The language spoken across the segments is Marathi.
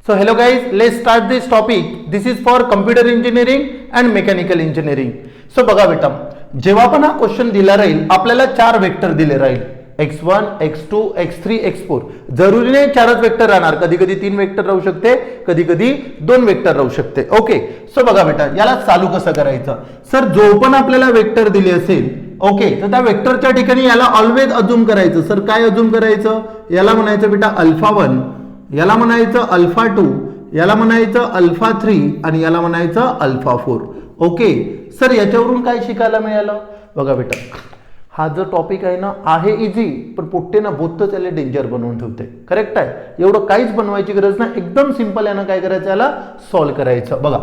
So hello guys, let's start this topic. This is for computer engineering and mechanical engineering. So बघा बेटा, जेव्हा पण हा क्वेश्चन दिला राहील आपल्याला चार वेक्टर दिले राहील x1, x2, x3, x4. जरुरी नाही चारच वेक्टर राहणार, कधी कधी तीन वेक्टर राहू शकते, कधी कधी दोन वेक्टर राहू शकते. ओके, सो बघा बेटा याला चालू कसं करायचं. सर जो पण आपल्याला वेक्टर दिले असेल, ओके, तर त्या वेक्टरच्या ठिकाणी याला ऑलवेज अज्यूम करायचं. सर काय अज्यूम करायचं? याला म्हणायचं बेटा अल्फा 1, याला म्हणायचं अल्फा 2, याला म्हणायचं अल्फा 3 आणि याला म्हणायचं अल्फा 4. ओके सर, याच्यावरून काय शिकायला मिळालं? बघा बेटा, हा जो टॉपिक आहे ना आहे इझी, पण पोट्टे ना बोत्त त्याला डेंजर बनवून ठेवते. करेक्ट आहे, एवढं काहीच बनवायची गरज नाही, एकदम सिंपल यानं काय करायचं, याला सॉल्व्ह करायचं. बघा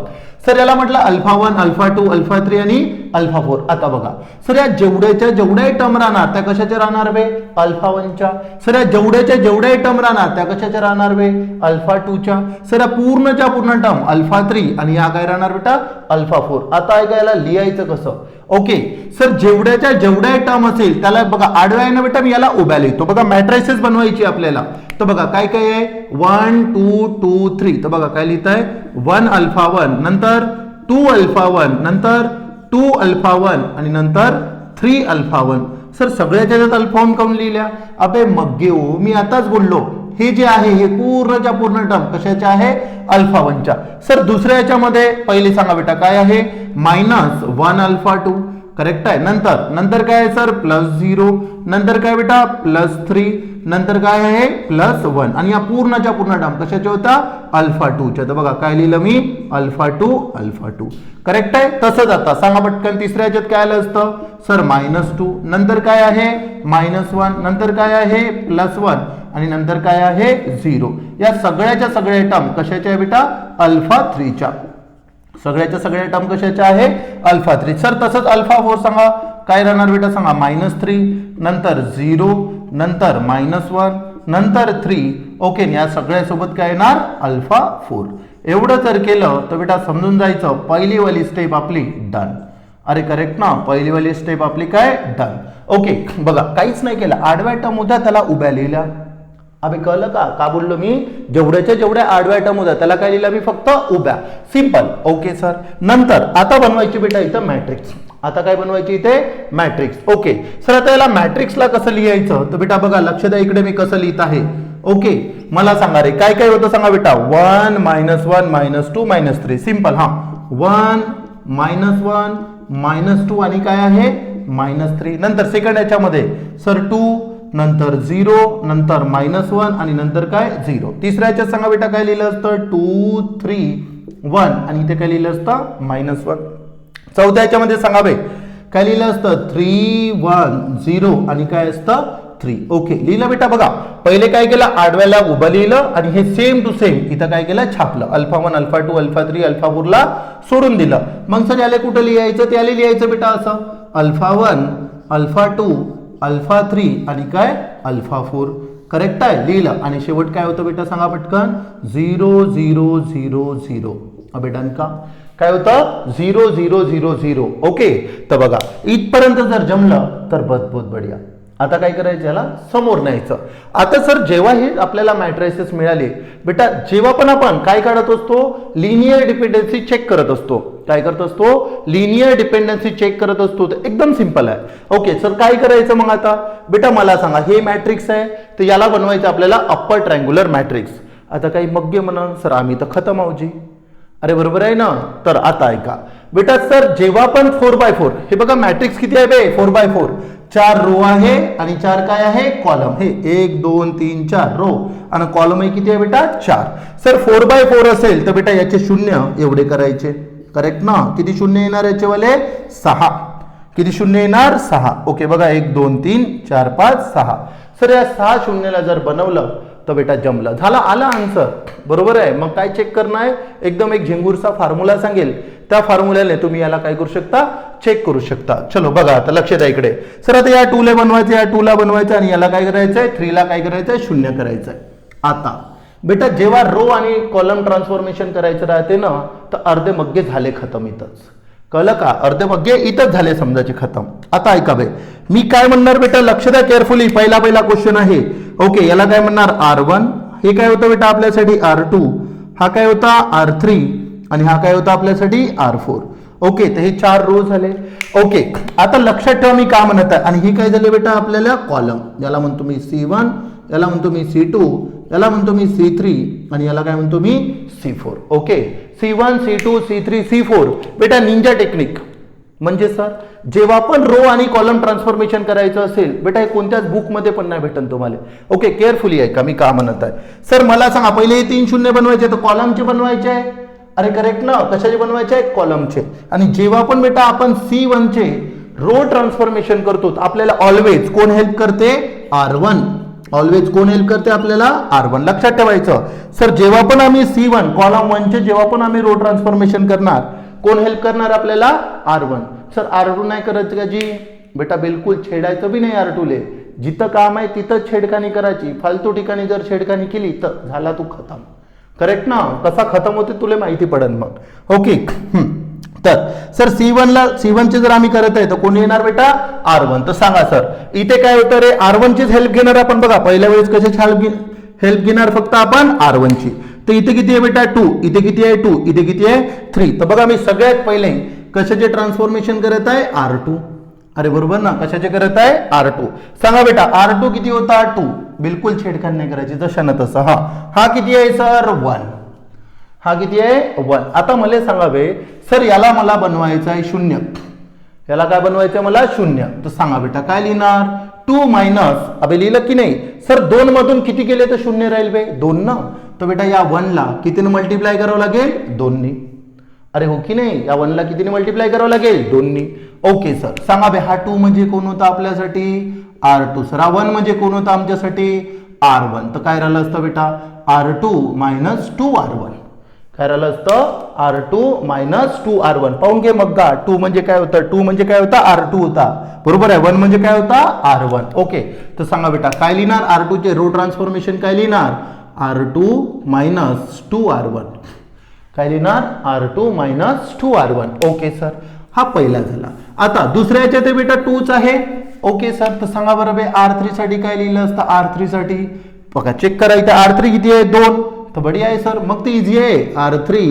सर, याला म्हटलं अल्फा 1, अल्फा 2, अल्फा 3 आणि अल्फा 4. आता बघा सर, या जेवढ्याही टर्म राहणार त्या कशाच्या राहणार बे? अल्फा 1च्या. सर या जेवढ्याही टर्म राहणार त्या कशाच्या राहणार बे? अल्फा 2च्या. सर या पूर्णच्या पूर्ण टर्म अल्फा 3 आणि या काय राहणार बेटा? अल्फा 4. आता ऐका याला लिहायचं कसं? ओके सर, जेवढ्या टर्म असेल त्याला बघा आडव्या आहे ना बेटा, मी याला उभ्या लिहितो. बघा मॅट्रिसेस बनवायची आपल्याला, तर बघा काय काय आहे? 1 2 2 3. तर बघा काय लिहित आहे? 1 अल्फा 1, नंतर 2 अल्फा 1, नंतर 2 अल्फा 1 आणि नंतर 3 अल्फा 1. सर सगळ्याच्या त्यात अल्फा 1 काऊन लिहिल्या? अबे मग घेऊ, मी आताच बोललो हे जे आहे हे पूर्णच्या पूर्ण टर्म कशाच्या आहे? अल्फा 1च्या. सर दुसऱ्या याच्यामध्ये पहिले सांगा बेटा काय आहे? -1 अल्फा 2. करेक्ट आहे. नंतर काय आहे सर? +0. नंतर काय बेटा? +3. नंतर काय आहे? +1 आणि या पूर्णच्या पूर्ण टर्म कशाच्या होता? अल्फा 2च्या. तर बघा काय लिहिलं मी? Alpha 2 alpha 2. करेक्ट आहे. तसंच आता सांगा पटकन तिसऱ्या याच्यात काय आलं असतं? सर -2. नंतर काय आहे? -1. नंतर काय आहे? +1 आणि नंतर काय आहे? 0. या सगळ्या टर्म कशाच्या आहे बेटा? अल्फा 3च्या. सगळ्या टर्म कशाच्या आहे? अल्फा 3. सर तसंच अल्फा 4 सांगा काय राहणार बेटा? सांगा -3, नंतर 0, नंतर -1, नंतर 3. ओके, या सगळ्यासोबत काय येणार? अल्फा 4. एवढं जर केलं तर बेटा समजून जायचं पहिली वाली स्टेप आपली डन. अरे करेक्ट ना, पहिली वाली स्टेप आपली काय? डन. ओके बघा, काहीच नाही केलं, आडव्या टर्म होत्या त्याला उभ्या लिहिल्या. अबे कळलं का बोललो मी? जेवढ्या आडव्या टर्म होत्या त्याला काय लिहिलं मी? फक्त उभ्या. सिंपल. ओके सर, नंतर आता बनवायची बेटा इथं मॅट्रिक्स. आता काय बनवायची इथे? मॅट्रिक्स. ओके सर, आता याला मॅट्रिक्सला कसं लिहायचं तर बेटा बघा लक्ष द्या, इकडे मी कसं लिहित आहे. ओके मला सांगा रे काय काय होतं सांगा बेटा? 1 -1 -2 -3. सिंपल. हा 1 -1 -2 आणि काय आहे? -3. नंतर सेकंड याच्यामध्ये सर 2, नंतर 0, नंतर -1 आणि नंतर काय? 0. तिसऱ्या याच्यात सांगा बेटा काय लिहिलं असतं? 2 3 1 आणि इथे काय लिहिलं असतं? -1. चौथ्या याच्यामध्ये सांगा बे काय लिहिलं असतं? 3 1 0 आणि काय असतं? 3. ओके लिहिलं बेटा. बघा पहिले काय केलं? आडव्याला उभं लिहिलं आणि हे सेम टू सेम इथं काय केलं? छापलं. अल्फा 1 अल्फा 2 अल्फा 3 अल्फा 4 ला सोडून दिलं. मग सर याला कुठं लिहायचं? त्याला लिहायचं बेटा असं अल्फा 1 अल्फा 2 अल्फा 3 आणि काय? अल्फा 4. करेक्ट आहे, लिहिलं. आणि शेवट काय होतं बेटा सांगा पटकन? 0 0 0 0. अबे डन का? काय होतं? 0 0 0 0. ओके, तर बघा इथपर्यंत जर जमलं तर बहुत बढिया. आता काय करायचं? याला समोर न्यायचं. आता सर जेव्हा हे आपल्याला मॅट्रिसेस मिळाले बेटा, जेव्हा पण आपण काय काढत असतो? लिनियर डिपेंडन्सी चेक करत असतो. काय करत असतो? लिनियर डिपेंडन्सी चेक करत असतो. तर एकदम सिंपल आहे. ओके सर काय करायचं मग आता बेटा? मला सांगा, हे मॅट्रिक्स आहे तर याला बनवायचं आपल्याला अप्पर ट्रायंग्युलर मॅट्रिक्स. आता काही मग म्हणा सर आम्ही तर खतम आहोत जी. अरे बरोबर आहे ना. तर आता ऐका बेटा, सर जेव्हा पण 4x4, हे बघा मॅट्रिक्स किती आहे बे? 4x4. 4 रो आहे आणि 4 काय आहे? कॉलम. हे 1 2 3 4 रो आणि कॉलम आहे किती आहे बेटा? 4. सर 4x4 असेल तर बेटा याचे शून्य एवढे करायचे. करेक्ट ना? किती शून्य येणार याचेवाले? 6. किती शून्य येणार? 6. ओके बघा 1 2 3 4 5 6. सर या 6 शून्याला जर बनवलं तर बेटा जमलं, झाला, आला आन्सर. बरोबर आहे. मग काय चेक करणं आहे? एकदम एक झिंगूरचा फॉर्म्युला सांगेल, त्या फॉर्म्युल्याने तुम्ही याला काय करू शकता? चेक करू शकता. चलो बघा आता लक्ष द्या इकडे. सर आता या 2 ला बनवायचं, या 2 ला बनवायचं आणि याला काय करायचंय? 3 ला काय करायचंय? 0 करायचंय. आता बेटा जेव्हा रो आणि कॉलम ट्रान्सफॉर्मेशन करायचं राहते ना, तर अर्धे मग्गे झाले खतम इथंच. कळलं का? अर्धे मग्गे इथंच झाले समजायचे खतम. आता ऐका बे, मी काय म्हणणार बेटा? लक्ष द्या केअरफुली. पहिला क्वेश्चन आहे. ओके, याला काय म्हणणार? R1. हे काय होतं बेटा आपल्यासाठी? R2. हा काय होता R3 आणि हा काय होता आपल्यासाठी R4. ओके, तर हे 4 रो झाले. ओके, आता लक्षात ठेवा मी का म्हणत आहे. आणि ही काय झाले बेटा आपल्याला कॉलम, याला म्हणतो मी C1, याला म्हणतो मी C2, याला म्हणतो मी C3 आणि याला काय म्हणतो मी C4. Okay, C1 C2 C3 C4 बेटा निंजा टेक्निक म्हणजे सर जेव्हा पण रो आणि कॉलम ट्रान्सफॉर्मेशन करायचं असेल बेटा हे कोणत्याच बुकमध्ये पण नाही भेटन तुम्हाला. ओके, केअरफुली आहे का मी का म्हणत आहे. सर मला सांगा पहिले हे 3 शून्य बनवायचे तर कॉलमचे बनवायचे आहे. अरे करेक्ट ना, कशाचे बनवायचे आहे कॉलमचे. आणि जेव्हा पण बेटा आपण C1 चे रो ट्रान्सफॉर्मेशन करतो आपल्याला ऑलवेज कोण हेल्प करते R1. ऑलवेज कोण हेल्प करते आपल्याला R1. लक्षात ठेवायचं सर जेव्हा पण आम्ही C1 कॉलम 1 चे जेव्हा पण आम्ही रो ट्रान्सफॉर्मेशन करणार कोण हेल्प करणार आपल्याला R1. सर R2 नाही करायचं का जी बेटा बिलकुल छेडायचं बी नाही R2 ले. जिथं काम आहे तिथं छेडखानी करायची. फालतू ठिकाणी जर छेडखानी केली तर झाला तू खतम. करेक्ट ना, कसा खतम होते तुला माहिती पडेल मग. ओके, तर सर C1 चे जर आम्ही करत आहे तर कोण येणार बेटा R1. तर सांगा सर इथे काय होतं रे R1 चीच हेल्प घेणार आपण. बघा पहिल्या वेळेस कशाची हेल्प घेणार फक्त आपण R1 ची. तर इथे किती आहे बेटा 2, इथे किती आहे 2, इथे किती आहे 3. तर बघा मी सगळ्यात पहिले कशाचे ट्रान्सफॉर्मेशन करत आहे R2. अरे बरोबर ना, कशाचे करत आहे R2. सांगा बेटा R2 किती होता 2, बिलकुल छेडखान नाही करायची जशानं तसं. हा किती आहे सर 1, हा किती आहे 1. आता मला सांगावे सर याला मला बनवायचं आहे 0, याला काय बनवायचं आहे मला 0. तर सांगा बेटा काय लिहिणार 2 मायनस, अबे लिहिलं की नाही सर 2 मधून किती गेले तर 0 राहील बे 2 ना. तर बेटा या 1 ला कितीने मल्टिप्लाय करावं लागेल 2 नी. अरे हो की नाही, या 1 ला कितीने मल्टिप्लाय करावं लागेल 2 नी. ओके सर सांगा बे हा 2 म्हणजे कोण होता आपल्यासाठी R2. सर हा 1 म्हणजे कोण होता आमच्यासाठी R1. तर काय राहिलं असतं बेटा R2 मायनस 2R1. काय राहिलं असतं R2 मायनस 2R1. पाहून घे मग का 2 म्हणजे काय होतं, 2 म्हणजे काय होता R2 होता बरोबर आहे. 1 म्हणजे काय होता R1. ओके, तर सांगा बेटा काय लिहिणार R2 चे रो ट्रान्सफॉर्मेशन काय लिहिणार R2 मायनस 2R1. काय लिहिणार R2 minus 2R1. Okay sir, हा पहिला झाला. आता दुसऱ्या याच्यात बेटा 2च आहे. ओके सर, तर सांगा बरं बे R3 साठी काय लिहिलं असतं. R3 साठी बघा चेक करा इथे R3 किती आहे 2. तर बढिया आहे सर, मग ते इझी आहे. R3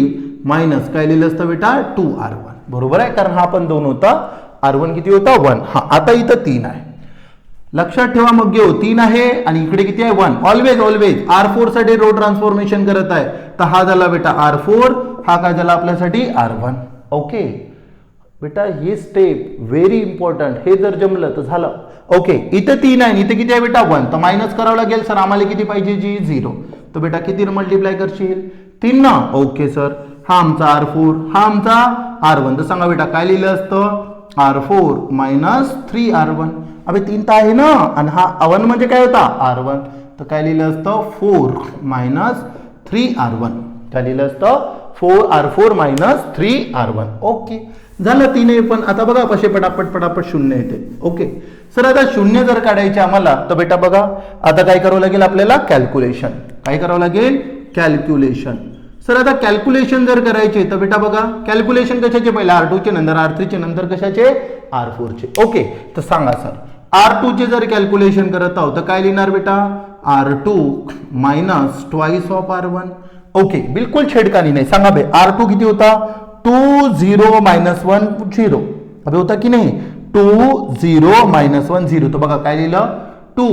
मायनस काय लिहिलं असतं बेटा 2R1 बरोबर आहे, कारण हा पण 2 होता. R1 किती होता 1. हा आता इथं 3 आहे. लक्षात ठेवा मग घेऊ 3 आहे आणि इकडे किती आहे 1. ऑलवेज R4 साठी रो ट्रान्सफॉर्मेशन करत आहे. तर हा झाला बेटा R4, हा काय झाला आपल्यासाठी R1. ओके बेटा ही स्टेप व्हेरी इम्पॉर्टंट, हे जर जमलं तर झालं. ओके इथे 3 आहे, इथे किती आहे बेटा 1. तर मायनस करावं लागेल सर आम्हाला किती पाहिजे जी 0. तर बेटा किती मल्टिप्लाय करशील 3 ना. ओके सर, हा आमचा R4, हा आमचा R1. तर सांगा बेटा काय लिहिलं असतं R4 मायनस 3R1. अबे 3 तर आहे ना, आणि हा 1 म्हणजे काय होता R1. तर काय लिहिलं असतं 4 मायनस 3R1. काय लिहिलं असतं 4R4 मायनस 3R1. ओके झालं 3 पण. आता बघा कसे पटापट 0 येते. ओके सर आता 0 जर काढायचे आम्हाला तर बेटा बघा आता काय करावं लागेल आपल्याला कॅल्क्युलेशन. काय करावं लागेल कॅल्क्युलेशन. सर आता कॅल्क्युलेशन जर करायचे तर बेटा बघा कॅल्क्युलेशन कशाचे पहिले R2 चे, नंतर R3 चे, नंतर कशाचे R4 चे. ओके तर सांगा सर R2 चे जर कॅल्क्युलेशन करत आहोत तर काय लिहिणार बेटा R2 minus twice of R1. Okay बिलकुल छेडखानी नाही. सांगा बे R2 किती होता 2 0 मायनस 1 0. अबे होता की नाही 2 0 मायनस 1 0. तर बघा काय लिहिलं 2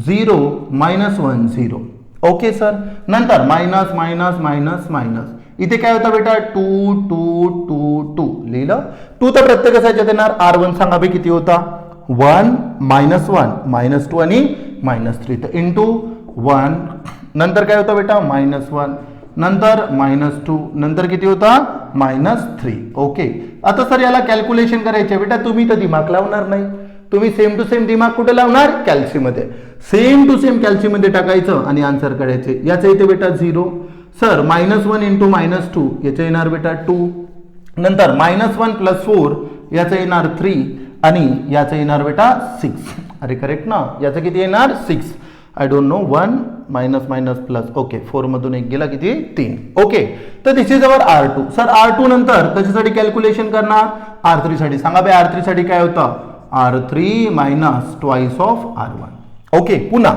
0 मायनस 1 0. ओके सर, नंतर मायनस मायनस मायनस मायनस. इथे काय होतं बेटा 2 2 2 2 लिहिलं. 2 तर प्रत्येक याच्यात येणार. R1 सांगा बे किती होता 1 मायनस 1 मायनस 2 आणि मायनस 3. तर इंटू 1 नंतर काय होतं बेटा मायनस 1 नंतर मायनस 2 नंतर किती होता मायनस 3. ओके आता सर याला कॅल्क्युलेशन करायचे बेटा तुम्ही तर दिमाग लावणार नाही, तुम्ही सेम टू सेम दिमाग कुठे लावणार कॅल्सी मध्ये. सेम टू सेम कॅल्सी मध्ये टाकायचं आणि आन्सर काढायचे. याचं इथे बेटा 0. सर मायनस 1 इंटू मायनस 2 याचं येणार बेटा 2. नंतर मायनस 1 प्लस 4 याचं येणार 3 आणि याचं येणार बेटा 6. अरे करेक्ट ना, याचं किती येणार 6. I don't know 1 minus minus plus. Okay 4 मधून 1 गेला किती 3. ओके तर दिस is our R2. Sir R2 नंतर कशासाठी कॅल्क्युलेशन करणार R3 साठी. सांगा बे R3 साठी काय होतं R3 minus twice of R1. Okay पुन्हा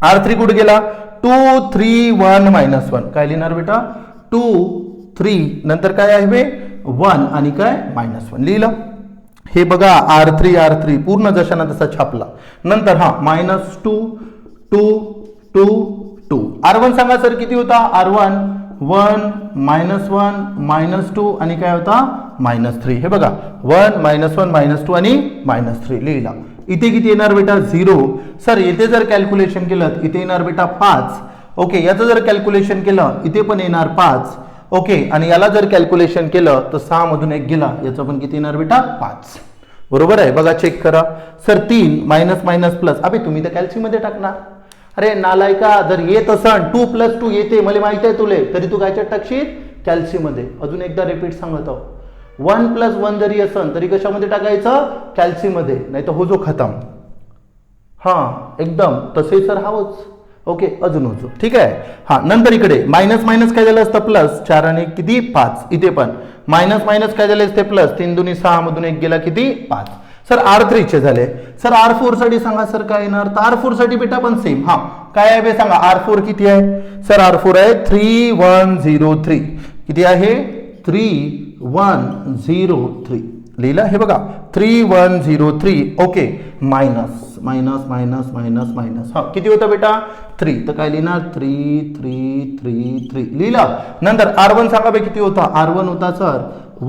R3 कुठे गेला 2 3 1 -1 काय लिहिणार बेटा 2 3 नंतर काय आहे बे 1 आणि काय -1 लिहिलं. हे बघा R3 पूर्ण जशाना तसा छापला. नंतर हा -2 2 2 2 R1 सांगा सर किती होता R1 1 -1 -2 आणि काय होता -3. हे बघा 1 -1 -2 आणि -3 लिहिला. इथे किती येणार बेटा 0. सर इथे जर कॅल्क्युलेशन केलं इथे येणार बेटा 5. ओके याचं जर कॅल्क्युलेशन केलं इथे पण येणार 5. ओके आणि याला जर कॅल्क्युलेशन केलं तर 6 मधून 1 गेला याचं पण किती येणार बेटा 5. बरोबर आहे बघा चेक करा. सर 3 मायनस प्लस अबे तुम्ही तर कॅल्सी मध्ये टाकणार. अरे नालायका जर येत असन 2 + 2 येते मला माहिती आहे तुले तरी तू कायच्यात टाकशील कॅल्सी मध्ये. अजून एकदा रिपीट सांगतो 1 + 1 जरी असन तरी कशामध्ये टाकायचं कॅल्सी मध्ये नाही तर हो जो खतम. हा एकदम तसे सर हावच. ओके अजून होतो ठीक आहे. हा नंतर इकडे मायनस काय झालं असतं प्लस 4 आणि 1 किती 5. इथे पण मायनस काय झाले असते प्लस 3 2 6 मधून 1 गेला किती 5. सर R3 चे झाले. सर R4 साठी सांगा सर काय येणार तर R4 साठी बेटा पण सेम. हा काय आहे बे सांगा R4 किती आहे. सर R4 आहे 3103 किती आहे 3103 लिहिलं. हे बघा 3103 ओके मायनस हा किती होतं बेटा 3 तर काय लिहिणार 3333 लिहिलं. नंतर R1 सांगा बे किती होता R1 होता सर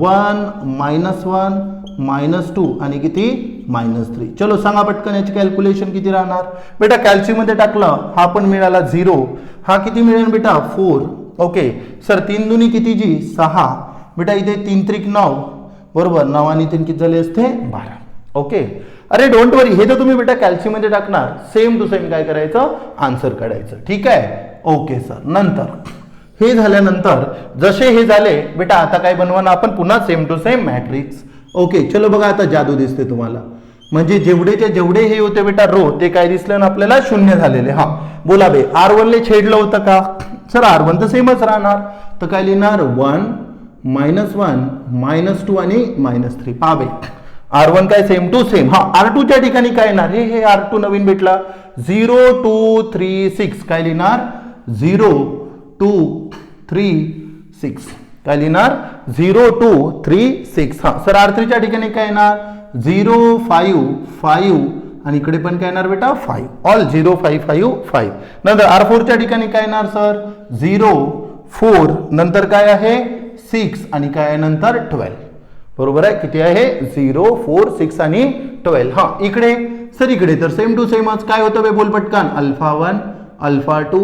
1 -1 -2 आणि किती -3. चलो सांगा पटकन याची कॅल्क्युलेशन किती राहणार बेटा कॅल्सी मध्ये टाकलं हा पण मिळाला 0. हा किती मिळेल बेटा 4. ओके सर 3 दुनी किती जी 6 बेटा इथे 3 त्रिक 9 बरोबर 9 आणि 3 किती झाले असते 12. ओके अरे डोंट वरी हे तर तुम्ही बेटा कॅल्सी मध्ये टाकणार सेम टू सेम काय करायचं आन्सर काढायचं ठीक आहे. ओके सर नंतर हे झाल्यानंतर जसे हे झाले बेटा आता काय बनवणार आपण पुन्हा same to same matrix. Okay चलो बघा आता जादू दिसते तुम्हाला म्हणजे जेवढेचे जेवढे हे होते बेटा रो ते काय दिसलं ना आपल्याला 0 झालेले. हा बोला बे R1 ले छेडलं होतं का सर R1 तर सेमच राहणार तर काय लिहिणार 1 -1 -2 आणि -3. पहा बे R1 काय सेम टू सेम. हा R2 च्या ठिकाणी काय येणार हे R2 नवीन भेटला 0 2 3 6 काय लिहिणार 0 2 3 6 काय लिहिणार 0 2 3 6. हा सर R3 च्या ठिकाणी काय येणार 0 5 5 आणि इकडे पण काय येणार बेटा 5 ऑल 0 5 5 5. नंतर R4 च्या ठिकाणी काय येणार सर 0 4 नंतर काय आहे 6 आणि काय आहे नंतर 12 बरोबर आहे किती आहे 0 4 6 आणि 12. हा इकडे सर इकडे तर सेम टू सेमच काय होतं बे बोल पटकन α1 α2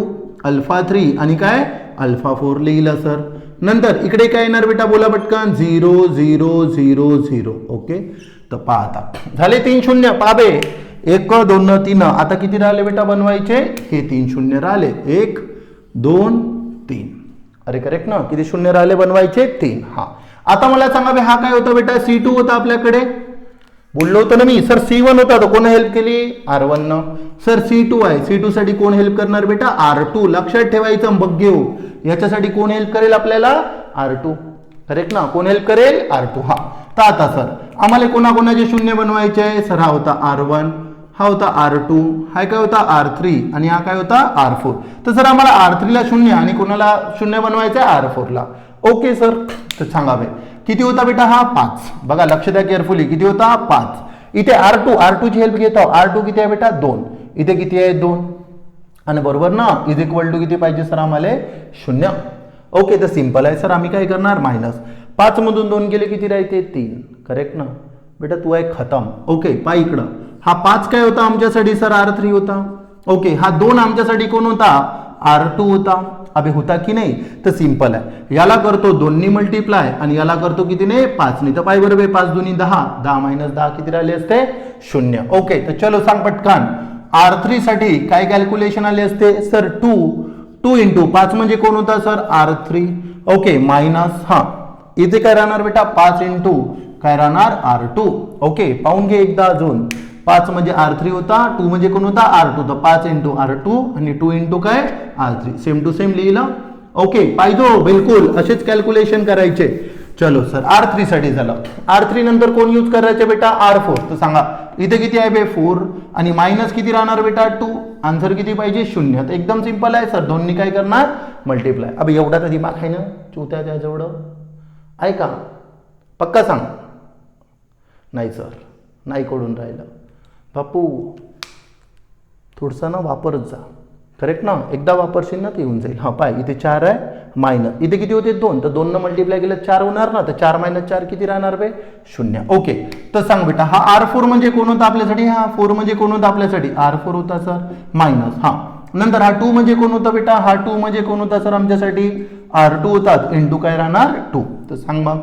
α3 आणि काय α4 लिहिलं सर. नंतर इकडे काय येणार बेटा बोला पटकन 0 0 0 0. ओके तर पहा आता झाले 3 शून्य. पहा बे 1 2 3 आता किती राहिले बेटा बनवायचे हे 3 शून्य राहिले 1 2 3. अरे करेक्ट ना किती शून्य राहिले बनवायचे 3. हा आता मला सांगा बे हा काय होता बेटा C2 होता आपल्याकडे बोललो होतो ना मी सर C1 होता तो कोण हेल्प केली R1 न. सर C2 आहे C2 साठी कोण हेल्प करणार बेटा R2. लक्षात ठेवायचं बघ घेऊ याच्यासाठी कोण हेल्प करेल आपल्याला R2 करेक्ट ना कोण हेल्प करेल R2. हा तर आता सर आम्हाला कोणाकोणाचे शून्य बनवायचे आहे सर हा होता R1 हा होता R2 हा काय होता R3 आणि हा काय होता R4. तर सर आम्हाला R3 ला शून्य आणि कोणाला शून्य बनवायचं आहे R4 ला. ओके सर तर सांगा बे किती होता बेटा हा 5. बघा लक्ष द्या केअरफुली किती होता 5. इथे R2 ची हेल्प घेतो R2 किती आहे बेटा 2 इथे किती आहे 2 आणि बरोबर ना इज इक्वल टू किती पाहिजे सर आम्हाला 0. ओके तर सिंपल आहे सर आम्ही काय करणार मायनस 5 मधून 2 गेले किती राहते 3 करेक्ट ना बेटा तू आहे खतम. ओके पहा इकडं हा 5 काय होता आमच्यासाठी सर R3 होता. ओके हा 2 आमच्यासाठी कोण होता R2 होता. अबे होता की नाही तर सिंपल आहे याला करतो 2 नी मल्टिप्लाय आणि याला करतो किती ने 5 नी तर पाय बरोबर 5 2 10 10 - 10 किती राहिले असते 0. ओके तर चलो सांग पटकन R3 साठी काय कॅल्क्युलेशन आले असते सर 2 इंटू 5 म्हणजे कोण होता सर R3. ओके मायनस हा इथे काय राहणार बेटा 5 इंटू काय राहणार R2. ओके पाहून घे एकदा अजून 5 म्हणजे R3 होता 2 म्हणजे कोण होता R2 तर 5 इंटू R2 आणि 2 इंटू काय R3 सेम टू सेम लिहिलं. ओके पाहिजो बिलकुल असेच कॅल्क्युलेशन करायचे. चलो सर R3 साठी झालं. R3 नंतर कोण यूज करायचे बेटा R4 तर सांगा इथे किती आहे बे 4 आणि मायनस किती राहणार बेटा 2 आन्सर किती पाहिजे 0. तर एकदम सिंपल आहे सर, दोन्ही काय करणार मल्टिप्लाय. अब एवढा तर दिमाग आहे ना चुत्या त्याजवळ आहे का? पक्का सांग. नाही सर, नाही कळून राहिलं बापू, थोडसा ना वापरत जा. करेक्ट ना, एकदा वापरशील ना ते येऊन जाईल. हा पाय इथे 4 आहे मायनस, इथे किती होते 2, तर 2 न मल्टिप्लाय केलं 4 होणार ना, तर 4 - 4 किती राहणार बे 0. ओके, तर सांग बेटा हा R4 म्हणजे कोण होता आपल्यासाठी? हा 4 म्हणजे कोण होता आपल्यासाठी? R4 होता सर मायनस. हा नंतर हा 2 म्हणजे कोण होता बेटा? हा 2 म्हणजे कोण होता सर आमच्यासाठी? R2 होतात इंटू काय राहणार 2. तर सांग मग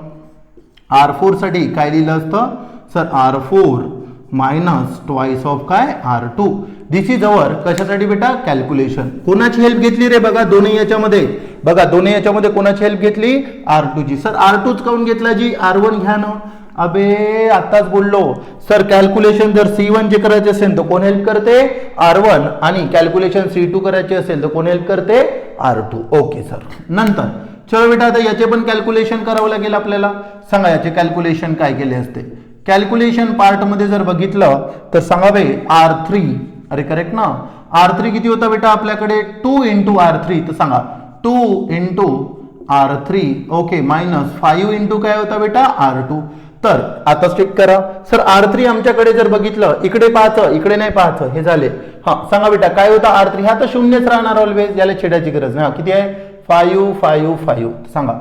R4 साठी काय लिहिलं असतं sir? R4 minus twice of काय R2. दिस इज अवर कशासाठी बेटा? कॅल्क्युलेशन. कोणाची हेल्प घेतली रे? बघा दोन्ही याच्यामध्ये, बघा दोन्ही याच्यामध्ये कोणाची हेल्प घेतली? R2 ची. सर R2च काऊन घेतला जी? R1 घ्या ना. अबे आताच बोललो सर, कॅल्क्युलेशन जर C1 जे करायचे असेल तर कोण हेल्प करते? R1. आणि कॅल्क्युलेशन C2 करायचे असेल तर कोण हेल्प करते? R2. Okay sir. नंतर चलो बेटा आता याचे पण कॅल्क्युलेशन करावं लागेल आपल्याला. सांगा याचे कॅल्क्युलेशन काय केले असते? कॅल्क्युलेशन पार्ट मध्ये जर बघितलं तर सांगा बे R3. अरे करेक्ट ना, R3 किती होता बेटा आपल्याकडे? 2 इंटू R3. तर सांगा 2 into R3 okay minus 5 into काय होता बेटा? R2. तर आता चेक करा सर, R3 आमच्याकडे जर बघितलं, इकडे पाहायचं इकडे नाही पाहायचं, हे झाले. हा सांगा बेटा काय होता R3? हा तर शून्यच राहणार ऑलवेज, याला छेडायची गरज नाही. किती आहे? 5 5 5. सांगा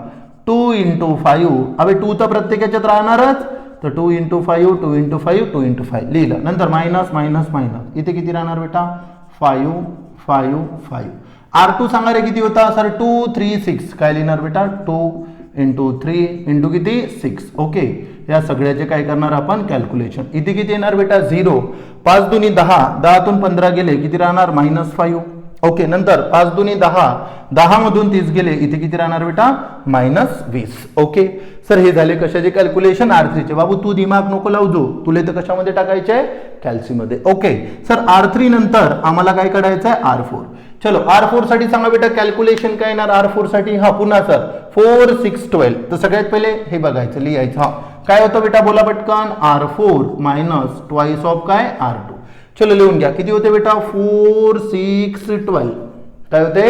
2 इंटू 5. अबे 2 तर प्रत्येकाच्यात राहणारच, तर 2 इंटू 5 2 इंटू 5 2 इंटू 5 लिहिलं. नंतर मायनस मायनस मायनस, इथे किती राहणार बेटा? 5 5 5. R2 सांगा रे किती होता सर? 2 3 6. काय लिहिणार बेटा? 2 इंटू 3 इंटू किती 6. ओके, या सगळ्याचे काय करणार आपण? कॅल्क्युलेशन. इथे किती येणार बेटा? 0. 5 दुनी 10, 10 तून 15 गेले किती राहणार? -5. ओके, नंतर 5 दुनी 10, 10 मधून 30 गेले, इथे किती राहणार बेटा? -20. ओके सर, हे झाले कशाचे कॅल्क्युलेशन? R3 चे. बाबू तू दिमाग नको लावजो, तुला तर कशामध्ये टाकायचे आहे? कॅल्सीमध्ये. ओके सर, R3 नंतर आम्हाला काय काढायचं आहे? R4. चलो R4 साठी सांगा बेटा कॅल्क्युलेशन काय येणार R4 साठी? हा पुन्हा सर 4 6 12. तर सगळ्यात पहिले हे बघायचं, लिहायचं. हा काय होतं बेटा? बोला पटकन. R4 मायनस ट्वाइस ऑफ काय? R2. चलो लिहून घ्या. किती होते बेटा? 4 6 12. काय होते?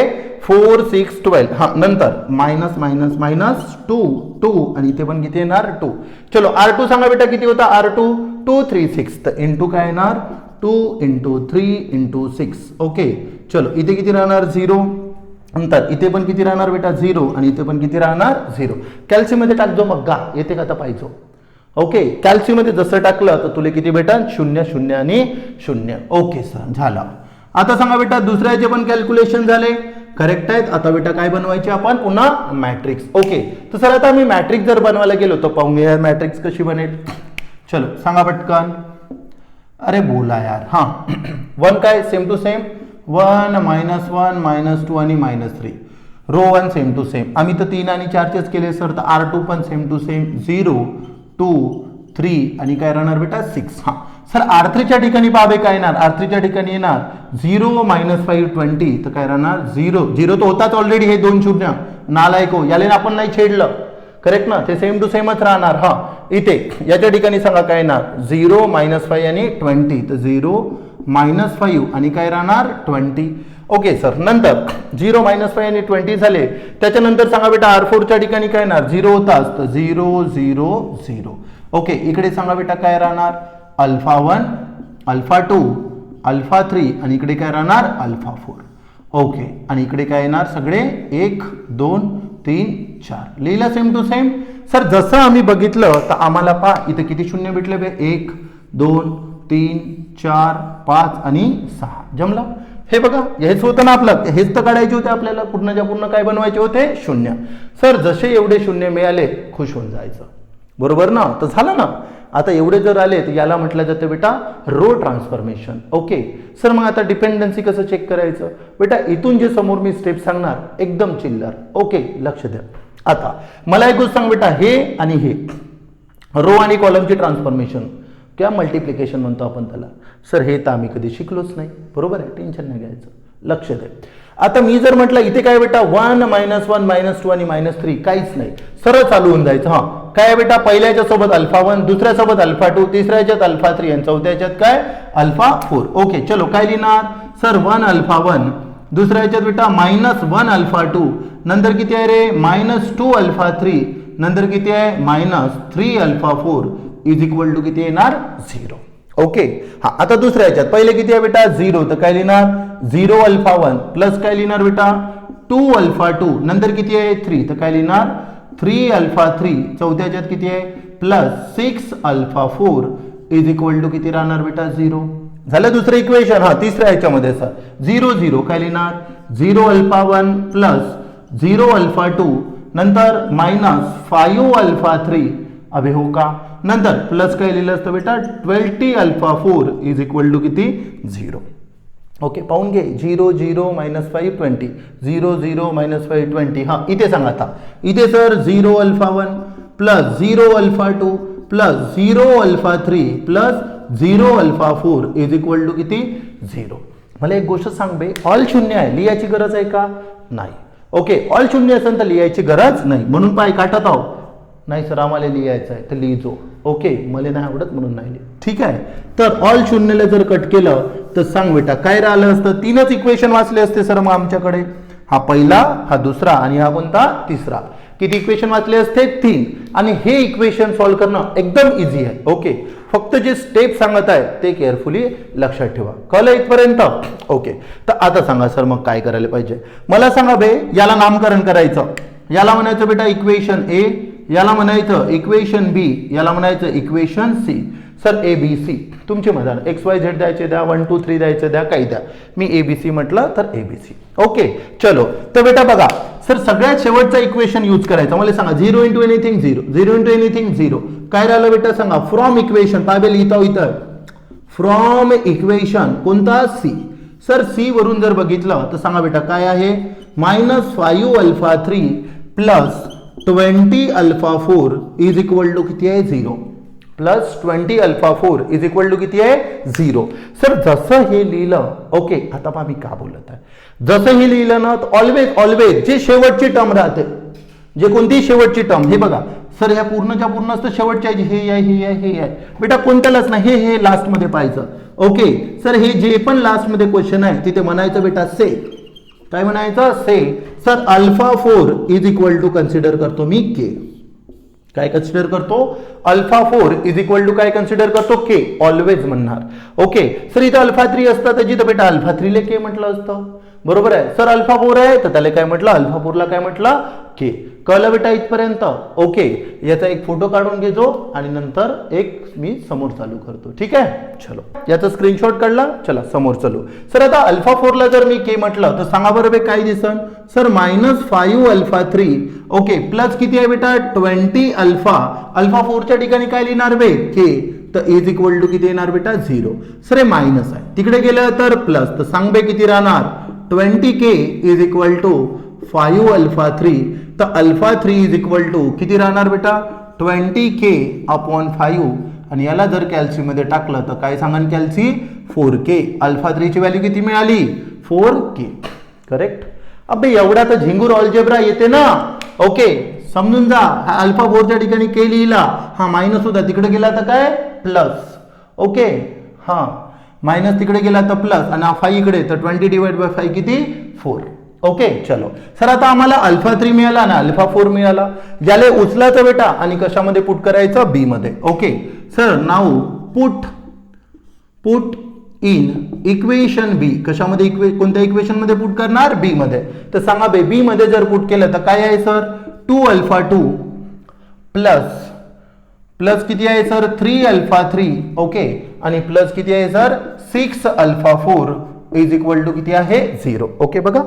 4 6 12. हा नंतर मायनस मायनस मायनस 2 2 आणि इथे पण किती येणार? 2. चलो R2 सांगा बेटा किती होता? R2 2 3 6. तर इंटू काय येणार? 2 इंटू 3 इंटू 6. ओके चलो इथे किती राहणार? 0. नंतर इथे पण किती राहणार बेटा? 0 आणि इथे पण किती राहणार? 0. कॅल्शियम मध्ये टाकजो मग गा, येते का तर पाहिजे. ओके, कॅल्शियम मध्ये जसं टाकलं तर तुला किती बेटा? 0 0 आणि 0. ओके सर, झाला. आता सांगा बेटा दुसऱ्याचे पण कॅल्क्युलेशन झाले. करेक्ट आहेत. आता बेटा काय बनवायचे आपण? पुन्हा मॅट्रिक्स. ओके, तर सर आता आम्ही मॅट्रिक्स जर बनवायला गेलो तर पाहूया मॅट्रिक्स कशी बनेल. चलो सांगा पटकन. अरे बोला यार. हा 1 काय? सेम टू सेम 1 -1 -2 आणि -3. Row 1 same to same. आम्ही तर 3 आणि 4 चेच केले सर, तर R2 पण सेम टू सेम 0 2 3 आणि काय राहणार बेटा? 6. हा सर R3 च्या ठिकाणी पाहावे काय येणार? R3 च्या ठिकाणी येणार 0 -5 20. तर काय राहणार? 0 0 तर होताच ऑलरेडी, हे 2 शून्य. नालायको, याला आपण नाही छेडलं. करेक्ट ना, ते सेम टू सेमच राहणार. हा इथे याच्या ठिकाणी सांगा काय येणार? 0 -5 आणि 20. तर 0 -5 आणि काय राहणार? 20. ओके सर, नंतर 0 -5 आणि 20 झाले. त्याच्यानंतर सांगा बेटा R4 च्या ठिकाणी काय येणार? 0 होताच, तर 0 0 0. ओके, इकडे सांगा बेटा काय राहणार? α1 α2 α3 आणि इकडे काय राहणार? α4. ओके, आणि इकडे काय येणार? सगळे 1 2 3 4. लिहिलं सेम टू सेम. सर जसं आम्ही बघितलं तर आम्हाला पहा इथे किती शून्य भेटले बे? 1 2 3 4 5 आणि 6. जमलं? हे बघा, हेच होतं ना आपलं, हेच तर काढायचे होते आपल्याला. पूर्णच्या पूर्ण काय बनवायचे होते? शून्य. सर जसे एवढे शून्य मिळाले खुश होऊन जायचं, बरोबर ना? तर झालं ना. आता एवढे जर आले तर याला म्हटलं जातं बेटा रो ट्रान्सफॉर्मेशन. ओके सर, मग आता डिपेंडन्सी कसं चेक करायचं बेटा? इथून जे समोर मी स्टेप सांगणार एकदम चिल्लर. ओके लक्ष द्या. आता मला एक गोष्ट सांग बेटा, हे आणि हे रो आणि कॉलमची ट्रान्सफॉर्मेशन किंवा मल्टिप्लिकेशन म्हणतो आपण त्याला. सर हे तर आम्ही कधी शिकलोच नाही, बरोबर आहे? टेन्शन नाही घ्यायचं, लक्ष द्या. आता मी जर म्हटलं इथे काय बेटा 1 -1 -2 आणि -3 काहीच नाही, सरळ चालू होऊन जायचं. हा काय बेटा? पहिल्याच्या सोबत α1, दुसऱ्या सोबत α2, तिसऱ्या याच्यात α3 आणि चौथ्या याच्यात काय? α4. ओके चलो काय लिहिणार? सर 1 अल्फा 1, दुसऱ्या याच्यात बेटा -1 अल्फा 2, नंतर किती आहे रे -2 अल्फा 3, नंतर किती आहे -3 अल्फा 4 इज इक्वल टू किती येणार 0. ओके. हा आता दुसऱ्या याच्यात पहिले किती आहे बेटा 0, तर काय लिहिणार 0 अल्फा 1 प्लस काय लिहिणार बेटा 2 अल्फा 2, नंतर किती आहे 3, तर काय लिहिणार 3 अल्फा 3, चौथ्या याच्यात किती आहे plus 6 alpha 4 is equal to किती राहणार बेटा 0. झालं दुसरं इक्वेशन. हा तिसऱ्या याच्यामध्ये सर 0 0 काय लिहिणार 0 अल्फा 1 प्लस 0 अल्फा 2, नंतर -5 अल्फा 3, अबे हो का, नंतर प्लस काय लिहिलं असतं बेटा 20 अल्फा 4 इज इक्वल टू किती 0. ओके पाहून घे 0 0 -5 20 0 0 -5 20. हा इथे सांगा आता इथे sir 0 alpha 1 plus 0 alpha 2 plus 0 alpha 3 plus 0 alpha 4 is equal to किती 0. मला एक गोष्ट सांग बे, ऑल शून्य आहे, लिहायची गरज आहे का नाही. ओके ऑल शून्य असेल तर लिहायची गरज नाही, म्हणून पाय काटत आहो. नाही सर आम्हाला लिहायचं आहे तर लिहिजो. ओके मला नाही आवडत म्हणून नाही लिह. ठीक आहे. तर ऑल शून्यला जर कट केलं तर सांग बेटा काय राहिलं असतं, 3च इक्वेशन वाचले असते सर मग आमच्याकडे. हा पहिला, हा दुसरा आणि हा कोणता तिसरा. किती इक्वेशन वाचले असते 3. आणि हे इक्वेशन सॉल्व्ह करणं एकदम इझी आहे. ओके फक्त जे स्टेप सांगत आहे ते केअरफुली लक्षात ठेवा. कळलं इथपर्यंत. ओके तर आता सांगा सर मग काय करायला पाहिजे. मला सांगा बे, याला नामकरण करायचं, याला म्हणायचं बेटा इक्वेशन ए, याला म्हणायचं इक्वेशन बी, याला म्हणायचं equation C. Sir A B C तुमची मजा, एक्स वाय झेड द्यायचे द्या, 1 2 3 द्यायचे द्या, काही द्या. मी ए बी सी म्हटलं तर ए बी सी. ओके चलो तर बेटा बघा सर सगळ्यात शेवटचा इक्वेशन यूज करायचा. मला सांगा 0 इंटू एनिथिंग 0, 0 इंटू एनिथिंग 0. काय राहिलं बेटा सांगा फ्रॉम इक्वेशन. पाय लिहिता इथं फ्रॉम इक्वेशन कोणता सी. सर सी वरून जर बघितलं तर सांगा बेटा काय आहे -5 alpha 3 plus 20 alpha 4 is equal to किती आहे 0. Plus 20 alpha 4 is equal to किती आहे 0. सर जसं हे लिहिलं, ओके आता पहा मी का बोलत आहे, जसं हे लिहिलं ना तर ऑलवेज ऑलवेज जे शेवटची टर्म राहते, जे कोणती शेवटची टर्म, हे बघा सर ह्या पूर्णच्या पूर्ण असतं शेवटच्या हे आहे हे आहे हे आहे बेटा कोणत्यालाच नाही, हे लास्ट मध्ये पाहायचं. ओके सर हे जे पण लास्ट मध्ये क्वेश्चन आहे तिथे म्हणायचं बेटा से. काय म्हणायचं say. Sir alpha 4 is equal to consider करतो मी के. काय कन्सिडर करतो अल्फा 4 इज इक्वल टू काय कन्सिडर करतो के. ऑलवेज म्हणणार. ओके सर इथं अल्फा 3 असतं तर जिथं बेटा अल्फा 3 ले के म्हटलं असतं. बरोबर आहे. सर अल्फा 4 आहे तर त्याला काय म्हटलं अल्फा 4 ला काय म्हटलं के. कळलं बेटा इथपर्यंत. ओके याचा एक फोटो काढून घेतो आणि नंतर एक मी समोर चालू करतो. ठीक आहे चलो याचा स्क्रीनशॉट काढला, चला समोर चालू. सर आता अल्फा 4 ला जर मी के म्हटलं तर सांगा बरं बे काय दिसन. सर -5 अल्फा 3 ओके प्लस किती आहे बेटा 20 अल्फा. अल्फा 4 च्या ठिकाणी काय लिहिणार बे के, तर इज इक्वल टू किती येणार बेटा 0. सर हे मायनस आहे, तिकडे गेलं तर प्लस, तर सांग बे किती राहणार 20k is equal to 5 alpha 3. तर अल्फा 3 इज इक्वल टू किती राहणार बेटा 20k अपॉन 5 आणि याला जर कॅल्सी मध्ये टाकलं तर काय सांगा कॅल्सी 4k. अल्फा 3 ची व्हॅल्यू किती मिळाली 4k. करेक्ट. अबे एवढा तर झिंगूर अल्जेब्रा येते ना. ओके समजून जा. हा अल्फा 4 च्या ठिकाणी के लिहिला, हा मायनस होता तिकडे गेला तर काय प्लस. ओके हा मायनस तिकडे गेला तर प्लस आणि हा 5 इकडे तर 20 डिवाइड बाय 5 किती 4. ओके चलो सर आता आम्हाला अल्फा 3 मिळाला ना अल्फा 4 मिळाला, ज्याला उचलायचं बेटा आणि कशामध्ये पुट करायचं बी मध्ये. Okay sir now put in equation B. कशामध्ये कोणत्या इक्वेशन मध्ये पुट करणार बी मध्ये. तर सांगा बे बी मध्ये जर पुट केलं तर काय आहे सर 2 अल्फा 2 प्लस किती आहे सर 3 अल्फा 3. ओके आणि प्लस किती आहे sir 6 alpha 4 is equal to किती आहे 0. ओके बघा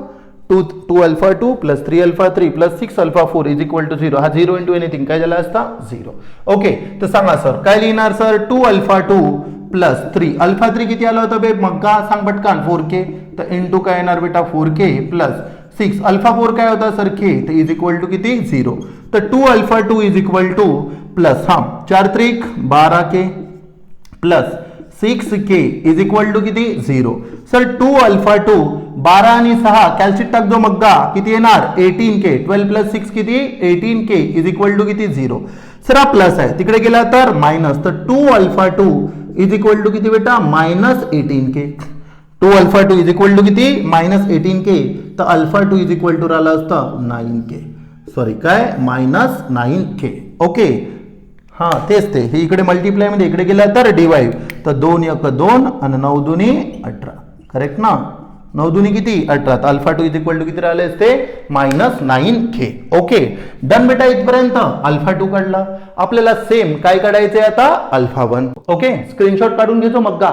2 alpha 2 plus 3 alpha 3 plus 6 alpha 4 is equal to 0. हा 0 इंटू एनिथिंग काय झाला असता 0. ओके तर सांगा सर काय लिहिणार सर 2 अल्फा 2 प्लस 3 अल्फा 3 किती आला होता बे मग का सांग पटकन 4k. तर इंटू काय येणार बेटा 4k प्लस 6 अल्फा 4 काय होता सर k, तर इज इक्वल टू किती 0. तर 2 alpha 2 is equal two plus हा 4 त्रिक 12k plus 6k is equal to किती 0. सर 2 अल्फा 2 12 आणि 6 कॅल्शियम टाक जो मग्गा किती येणार 18k. 12 प्लस 6 किती 18k इज इक्वल टू किती 0. सर हा प्लस आहे तिकडे गेला तर मायनस, तर 2 अल्फा 2 इज इक्वल टू किती बेटा -18k. 2 alpha 2 is equal to किती -18k तर अल्फा 2 इज इक्वल टू राहिला असतं 9k सॉरी काय -9k ओके हा तेच ते हे इकडे मल्टिप्लाय मध्ये इकडे गेला तर डिवाइड तर 2 1 2 आणि 9 2 18 करेक्ट ना 9 2 किती 18 तर अल्फा 2 इज इक्वल टू किती राहिले असते -9k ओके डन बेटा इथपर्यंत अल्फा 2 काढला आपल्याला सेम काय काढायचंय आता अल्फा 1 ओके स्क्रीनशॉट काढून घेतो मग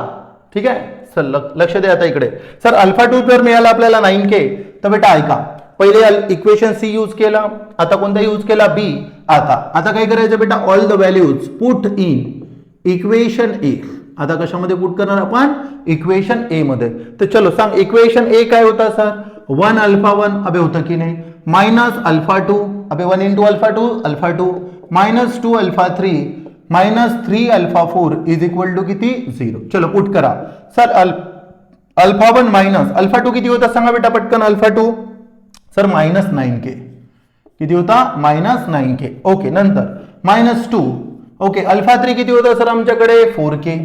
ठीक आहे सर लक्ष द्या आता इकडे सर अल्फा 2 जर मिळाला आपल्याला 9k तर बेटा ऐका पहिले इक्वेशन सी यूज केला आता कोणता यूज केला बी आता काय करायचं बेटा all the values put in equation A आता कशामध्ये पुट करणार आपण इक्वेशन ए मध्ये तर चलो सांग इक्वेशन ए काय होता सर 1 अल्फा 1 अबे होतं की नाही मायनस अल्फा 2 अबे 1 into alpha 2 alpha 2 minus 2 alpha 3 minus 3 alpha 4 is equal to किती 0 चलो पुट करा सर अल्फा 1 मायनस अल्फा 2 किती होता सांगा बेटा पटकन अल्फा 2 सर -9k किती होता -9k ओके नंतर -2 ओके अल्फा 3 किती होता सर आमच्याकडे 4k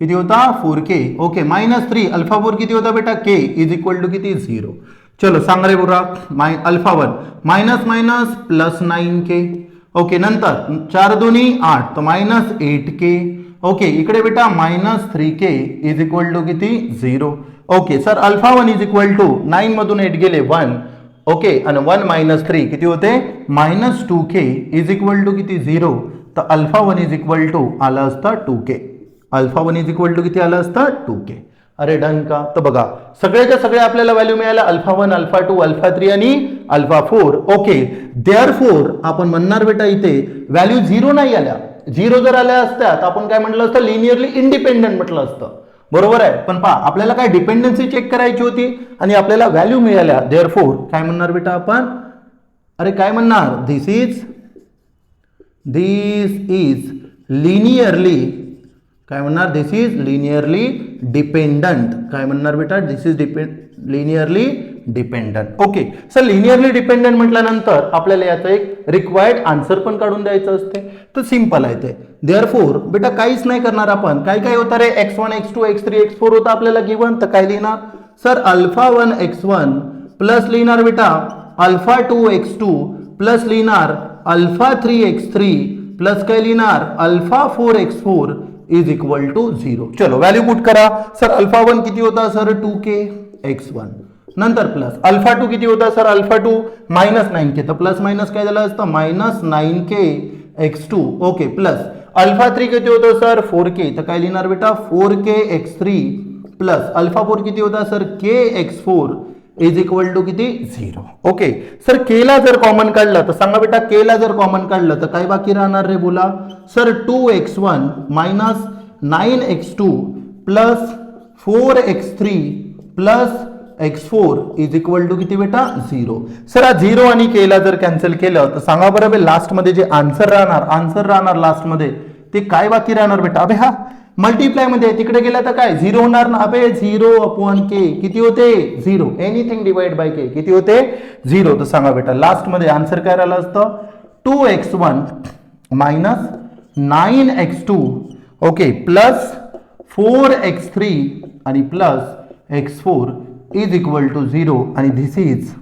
किती होता 4k ओके -3 अल्फा 4 किती होता बेटा k इज इक्वल टू किती 0 चलो सांग रे बुरा alpha 1 minus minus plus 9k okay नंतर 4 2 8 तो -8k ओके इकडे बेटा -3k इज इक्वल टू किती 0 okay sir alpha 1 is equal to 9 मधून 8 गेले 1 ओके आणि 1 3 किती होते -2k इज इक्वल टू किती 0 तर अल्फा 1 इज इक्वल टू आला असता 2k alpha 1 is equal to किती आला असता 2k अरे डन का तर बघा सगळ्याच्या सगळ्या आपल्याला व्हॅल्यू मिळाल्या अल्फा 1 अल्फा 2 अल्फा 3 आणि अल्फा 4 ओके देअरफॉर आपण म्हणणार बेटा इथे व्हॅल्यू 0 नाही आल्या 0 जर आल्या असत्या तर आपण काय म्हटलं असतं लिनियरली इंडिपेंडेंट म्हटलं असतं बरोबर आहे पण पहा आपल्याला काय डिपेंडन्सी चेक करायची होती आणि आपल्याला व्हॅल्यू मिळाल्या देअरफॉर काय म्हणणार बेटा आपण अरे काय म्हणणार दिस इज लिनियरली काय म्हणणार दिस इज लिनियरली डिपेंडंट काय म्हणणार बेटा this is linearly dependent okay sir linearly dependent म्हटल्यानंतर आपल्याला याचा एक रिक्वायर्ड आन्सर पण काढून द्यायचं असते तर सिंपल आहे ते देअरफॉर बेटा काहीच नाही करणार आपण काय होतं रे x1 x2 x3 x4 होता आपल्याला गिवन तर काय लिहिणार सर अल्फा 1 x1 प्लस लिहिणार बेटा अल्फा 2 x2 प्लस लिहिणार अल्फा 3 x3 प्लस काय लिहिणार alpha 4 x4 is equal to 0 चलो व्हॅल्यू पुट करा सर अल्फा 1 किती होता सर 2k x1 नंतर प्लस अल्फा 2 किती होता सर अल्फा 2 -9k तर प्लस मायनस काय झालं असतं -9k x2 okay plus alpha 3 किती होतं सर 4k तर काय लिहिणार बेटा 4k x3 प्लस अल्फा 4 किती होता sir k x4 is equal to किती 0 ओके सर k ला जर कॉमन काढलं तर सांगा बेटा k ला जर कॉमन काढलं तर काय बाकी राहणार रे बोला sir 2x1 minus 9x2 plus 4x3 plus x4 is equal to किती बेटा 0 सर 0 आणि k ला जर कॅन्सल केलं तर सांगा बरं लास्ट मध्ये जे आन्सर राहणार लास्ट मध्ये ते काय बाकी राहणार बेटा अबे हा मल्टिप्लाय मध्ये तिकडे गेला तर काय 0 होणार ना अबे 0/k किती होते 0 एनिथिंग डिवाइड बाय k किती होते 0 तर सांगा बेटा लास्ट मध्ये आन्सर काय राहिलं असतं 2x1 minus 9x2 okay plus 4x3 आणि plus x4 is equal to 0 आणि this is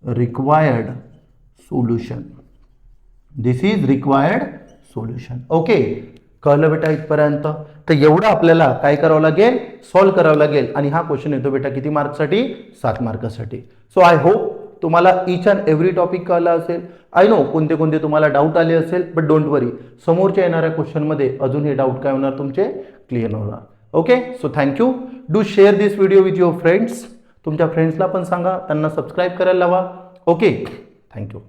required solution this is required solution okay कळलं बेटा इथपर्यंत तर एवढं आपल्याला काय करावं लागेल सॉल्व्ह करावं लागेल आणि हा क्वेश्चन येतो बेटा किती मार्कसाठी 7 मार्कासाठी सो आय होप तुम्हाला इच अँड एव्हरी टॉपिक कळला असेल आय नो कोणते तुम्हाला डाऊट आले असेल बट डोंट वरी समोरच्या येणाऱ्या क्वेश्चनमध्ये अजून हे डाऊट काय होणार तुमचे क्लिअर होणार okay so thank you do share this video with your friends तुमच्या फ्रेंड्सला पण सांगा त्यांना सबस्क्राईब करायला लावा ओके थँक्यू